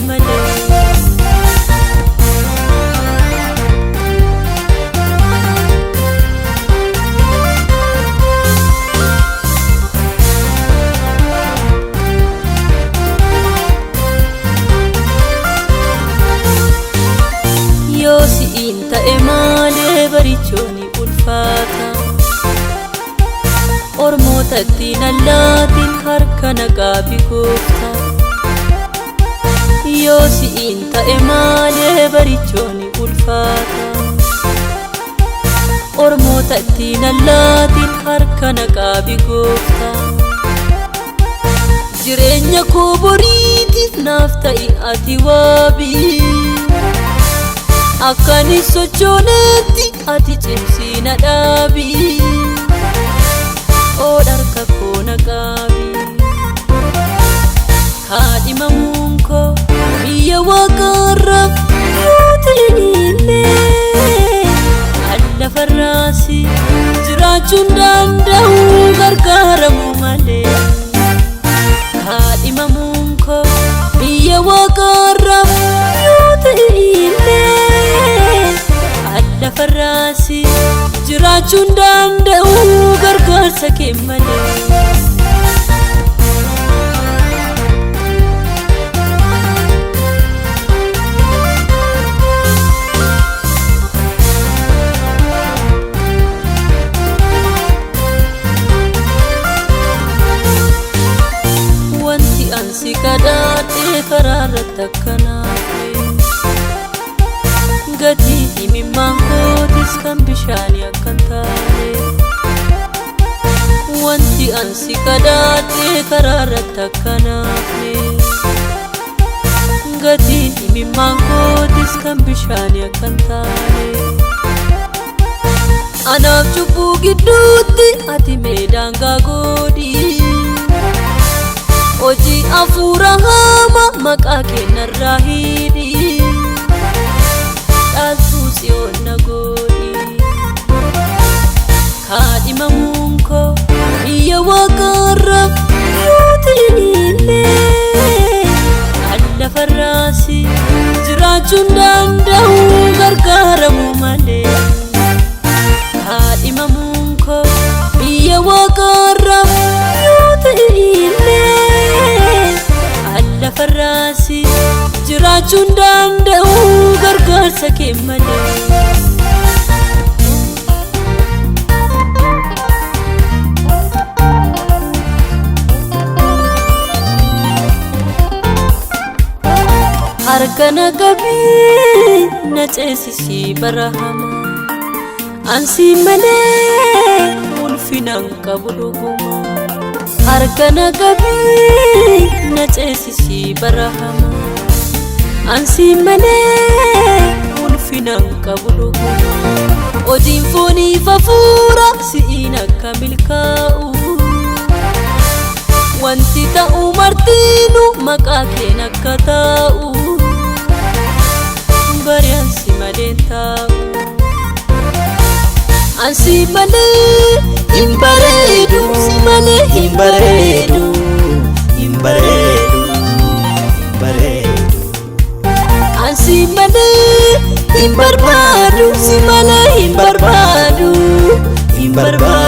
malee. Yoo si'iin ta'e malee barichooni ulfaata ormootatti nallaatiin harka naqaabi goofta. Yoo si'iin ta'e malee barichooni ulfaata ormootatti nallaatiin harka naqaabi goofta. Jireenya koo boriitiif naaf ta'i ati waabii akkani sochoonetti ati cimsii na dhaabi oodharka koo na qaabi. Kaadhimamuun koo biyya waaqarraaf yoo ta'inillee allafarraasi jiraachuun danda'u gargaaramu malee. Kaadhimamuun koo biyya waaqarraaf yoo ta'inillee allafarraasi jiraachuun danda'u gargaarsa kee malee. Wanti ansi kadhaadhee karaarratti akkanaafe gatii imimmaan kootis kan bishaanii akkan taane. Wanti ansi kadhaadhee karaarratti akkanaafe gatii imimmaan kootis kan bishaanii akkan taane. Anaaf cubbuu gidduutti ati meedaangaa godhi hojii hafuura hamaa maqaa keenyarraa hidhi dhaaltuu Tsiyoon na godhi. Kaadhimamuun koo biyya waaqarraaf yoo ta'inillee allafarraasi jiraachuun danda'u gargaaramu malee. Kaadhimamuun koo biyya waaqarraaf yoo ta'inillee allafarraasi jiraachuun danda'u gargaarsa kee malee. Harka na qabii na ceesisii bara hamaa ansi malee ulfinaan qabu dhuguma. Harka na qabii na ceesisii bara hamaa ansi malee ulfinaan qabu dhuguma. Hojiin fooniif hafuura si'iin akka milkaa'u wanti ta'u martiinu maqaa keen akka taa'u bari ansi maleen taa'u. Ansi malee hin bareedu si malee hin bareedu hin bareedu hin bareedu. Ansi malee hin barbaadu si malee hin barbaadu hin barbaadu.